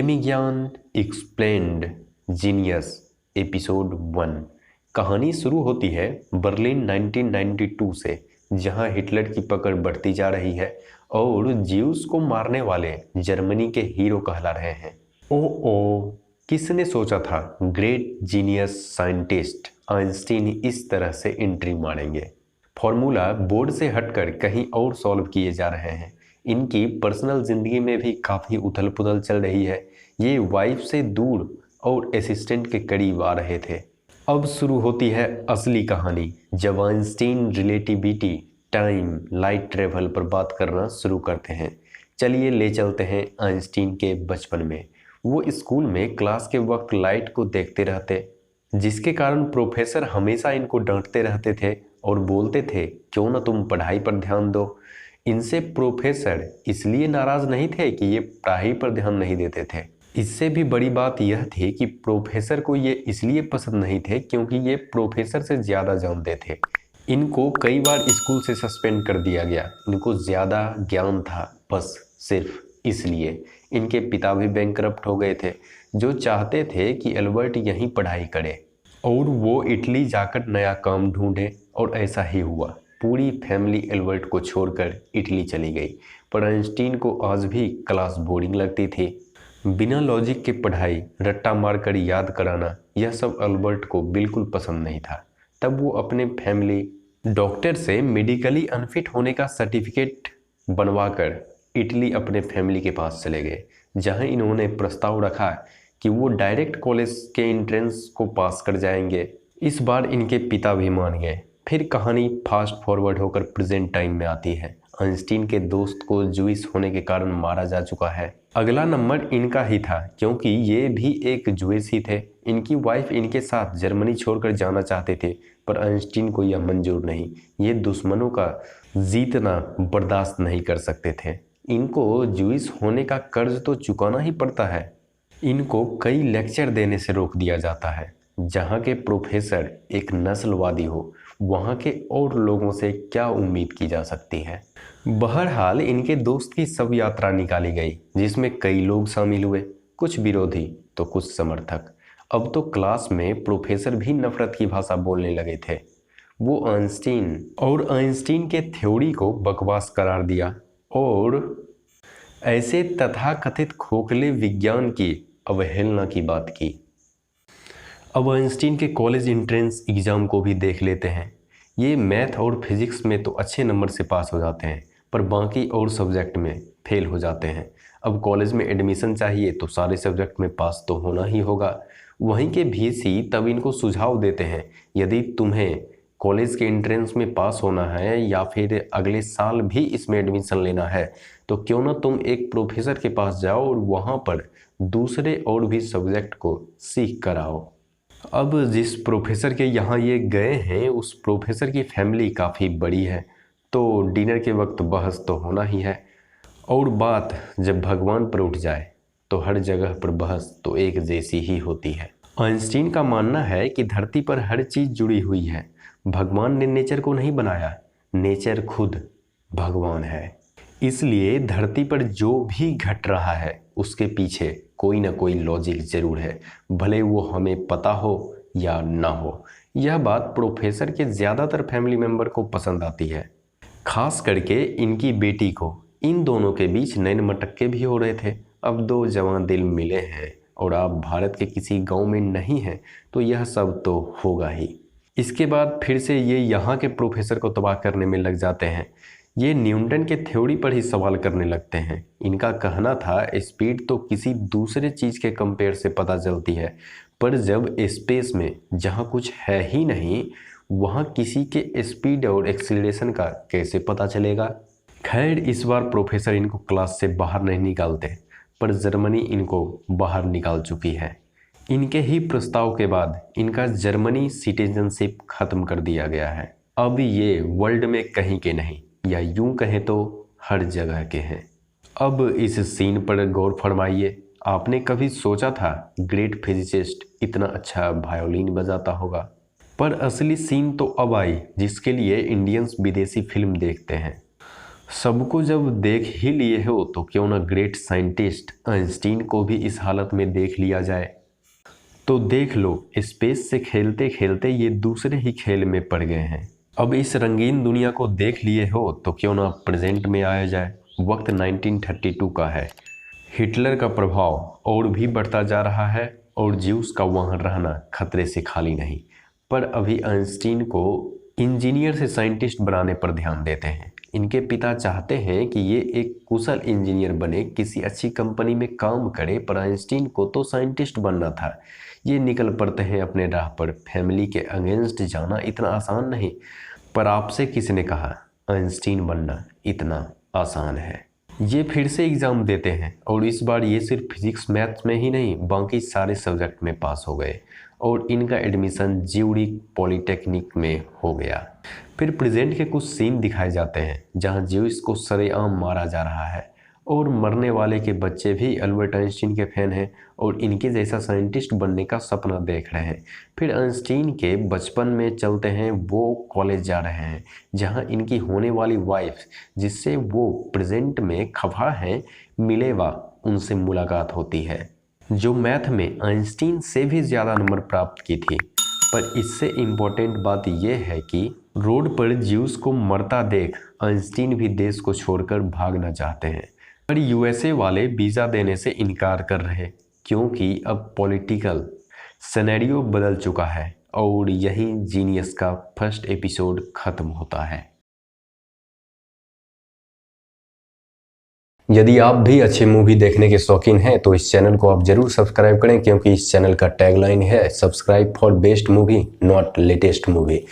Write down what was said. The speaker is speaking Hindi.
फिल्मी ज्ञान एक्सप्लेन्ड जीनियस एपिसोड 1। कहानी शुरू होती है बर्लिन 1992 से, जहां हिटलर की पकड़ बढ़ती जा रही है और ज्यूस को मारने वाले जर्मनी के हीरो कहला रहे हैं। ओ किसने सोचा था ग्रेट जीनियस साइंटिस्ट आइंस्टीन इस तरह से एंट्री मारेंगे। फॉर्मूला बोर्ड से हटकर कहीं और सॉल्व किए जा रहे हैं। इनकी पर्सनल जिंदगी में भी काफ़ी उथल पुथल चल रही है। ये वाइफ से दूर और असिस्टेंट के करीब आ रहे थे। अब शुरू होती है असली कहानी, जब Einstein relativity, time, light travel पर बात करना शुरू करते हैं। चलिए ले चलते हैं आइंस्टीन के बचपन में। वो स्कूल में क्लास के वक्त लाइट को देखते रहते, जिसके कारण प्रोफेसर हमेशा इनको डांटते रहते थे और बोलते थे क्यों ना तुम पढ़ाई पर ध्यान दो। इनसे प्रोफेसर इसलिए नाराज नहीं थे कि ये पढ़ाई पर ध्यान नहीं देते थे। इससे भी बड़ी बात यह थी कि प्रोफेसर को ये इसलिए पसंद नहीं थे क्योंकि ये प्रोफेसर से ज़्यादा जानते थे। इनको कई बार स्कूल से सस्पेंड कर दिया गया। इनको ज़्यादा ज्ञान था, बस सिर्फ इसलिए। इनके पिता भी बैंकरप्ट हो गए थे, जो चाहते थे कि एल्बर्ट यहीं पढ़ाई करे और वो इटली जाकर नया काम ढूंढे, और ऐसा ही हुआ। पूरी फैमिली एल्बर्ट को छोड़कर इटली चली गई। पर आइंस्टीन को आज भी क्लास बोरिंग लगती थी। बिना लॉजिक के पढ़ाई, रट्टा मारकर याद कराना, यह सब एल्बर्ट को बिल्कुल पसंद नहीं था। तब वो अपने फैमिली डॉक्टर से मेडिकली अनफिट होने का सर्टिफिकेट बनवाकर इटली अपने फैमिली के पास चले गए, जहां इन्होंने प्रस्ताव रखा कि वो डायरेक्ट कॉलेज के एंट्रेंस को पास कर जाएंगे। इस बार इनके पिता भी मान गए। फिर कहानी फास्ट फॉरवर्ड होकर प्रेजेंट टाइम में आती है। आइंस्टीन के दोस्त को जूइस होने के कारण मारा जा चुका है। अगला नंबर इनका ही था, क्योंकि ये भी एक जूइस ही थे। इनकी वाइफ इनके साथ जर्मनी छोड़कर जाना चाहते थे, पर आइंस्टीन को यह मंजूर नहीं। ये दुश्मनों का जीतना बर्दाश्त नहीं कर सकते थे। इनको जूइस होने का कर्ज तो चुकाना ही पड़ता है। इनको कई लेक्चर देने से रोक दिया जाता है। जहाँ के प्रोफेसर एक नस्लवादी हो, वहाँ के और लोगों से क्या उम्मीद की जा सकती है। बहरहाल इनके दोस्त की सब यात्रा निकाली गई, जिसमें कई लोग शामिल हुए, कुछ विरोधी तो कुछ समर्थक। अब तो क्लास में प्रोफेसर भी नफरत की भाषा बोलने लगे थे। वो आइंस्टीन के थ्योरी को बकवास करार दिया और ऐसे तथाकथित खोखले विज्ञान की अवहेलना की बात की। अब आइंस्टीन के कॉलेज एंट्रेंस एग्ज़ाम को भी देख लेते हैं। ये मैथ और फिजिक्स में तो अच्छे नंबर से पास हो जाते हैं, पर बाकी और सब्जेक्ट में फेल हो जाते हैं। अब कॉलेज में एडमिशन चाहिए तो सारे सब्जेक्ट में पास तो होना ही होगा। वहीं के वीसी तब इनको सुझाव देते हैं, यदि तुम्हें कॉलेज के एंट्रेंस में पास होना है या फिर अगले साल भी इसमें एडमिशन लेना है, तो क्यों ना तुम एक प्रोफेसर के पास जाओ और वहाँ पर दूसरे और भी सब्जेक्ट को सीख कर आओ। अब जिस प्रोफेसर के यहाँ ये गए हैं, उस प्रोफेसर की फैमिली काफ़ी बड़ी है, तो डिनर के वक्त बहस तो होना ही है। और बात जब भगवान पर उठ जाए तो हर जगह पर बहस तो एक जैसी ही होती है। आइंस्टीन का मानना है कि धरती पर हर चीज़ जुड़ी हुई है। भगवान ने नेचर को नहीं बनाया, नेचर खुद भगवान है। इसलिए धरती पर जो भी घट रहा है उसके पीछे कोई ना कोई लॉजिक जरूर है, भले वो हमें पता हो या ना हो। यह बात प्रोफेसर के ज़्यादातर फैमिली मेंबर को पसंद आती है, खास करके इनकी बेटी को। इन दोनों के बीच नैन मटक्के भी हो रहे थे। अब दो जवान दिल मिले हैं और आप भारत के किसी गांव में नहीं हैं, तो यह सब तो होगा ही। इसके बाद फिर से ये यहाँ के प्रोफेसर को तबाह करने में लग जाते हैं। ये न्यूटन के थ्योरी पर ही सवाल करने लगते हैं। इनका कहना था स्पीड तो किसी दूसरे चीज़ के कंपेयर से पता चलती है, पर जब स्पेस में जहाँ कुछ है ही नहीं, वहाँ किसी के स्पीड और एक्सीलरेशन का कैसे पता चलेगा। खैर, इस बार प्रोफेसर इनको क्लास से बाहर नहीं निकालते, पर जर्मनी इनको बाहर निकाल चुकी है। इनके ही प्रस्ताव के बाद इनका जर्मनी सिटीजनशिप खत्म कर दिया गया है। अब ये वर्ल्ड में कहीं के नहीं, या यूं कहें तो हर जगह के हैं। अब इस सीन पर गौर फरमाइए। आपने कभी सोचा था ग्रेट फिजिसिस्ट इतना अच्छा वायोलिन बजाता होगा? पर असली सीन तो अब आई, जिसके लिए इंडियंस विदेशी फिल्म देखते हैं। सबको जब देख ही लिए हो तो क्यों ना ग्रेट साइंटिस्ट आइंस्टीन को भी इस हालत में देख लिया जाए। तो देख लो, स्पेस से खेलते खेलते ये दूसरे ही खेल में पड़ गए हैं। अब इस रंगीन दुनिया को देख लिए हो तो क्यों ना प्रेजेंट में आया जाए। वक्त 1932 का है। हिटलर का प्रभाव और भी बढ़ता जा रहा है और ज्यूस का वहाँ रहना खतरे से खाली नहीं। पर अभी आइंस्टीन को इंजीनियर से साइंटिस्ट बनाने पर ध्यान देते हैं। इनके पिता चाहते हैं कि ये एक कुशल इंजीनियर बने, किसी अच्छी कंपनी में काम करे, पर आइंस्टीन को तो साइंटिस्ट बनना था। ये निकल पड़ते हैं अपने राह पर। फैमिली के अगेंस्ट जाना इतना आसान नहीं। पर आपसे किसने कहा आइंस्टीन बनना इतना आसान है। ये फिर से एग्ज़ाम देते हैं और इस बार ये सिर्फ फिजिक्स मैथ्स में ही नहीं, बाकी सारे सब्जेक्ट में पास हो गए और इनका एडमिशन ज्यूरिख पॉलिटेक्निक में हो गया। फिर प्रेजेंट के कुछ सीन दिखाए जाते हैं जहां ज्यूस को सरेआम मारा जा रहा है और मरने वाले के बच्चे भी अल्बर्ट आइंस्टीन के फैन हैं और इनके जैसा साइंटिस्ट बनने का सपना देख रहे हैं। फिर आइंस्टीन के बचपन में चलते हैं। वो कॉलेज जा रहे हैं जहां इनकी होने वाली वाइफ, जिससे वो प्रेजेंट में खफा हैं, मिलेवा, उनसे मुलाकात होती है, जो मैथ में आइंस्टीन से भी ज़्यादा नंबर प्राप्त की थी। पर इससे इम्पोर्टेंट बात यह है कि रोड पर ज्यूस को मरता देख आइंस्टीन भी देश को छोड़कर भागना चाहते हैं, पर यूएसए वाले वीज़ा देने से इनकार कर रहे, क्योंकि अब पॉलिटिकल सिनेरियो बदल चुका है। और यही जीनियस का फर्स्ट एपिसोड ख़त्म होता है। यदि आप भी अच्छे मूवी देखने के शौकीन हैं तो इस चैनल को आप जरूर सब्सक्राइब करें, क्योंकि इस चैनल का टैगलाइन है subscribe for best movie not latest movie.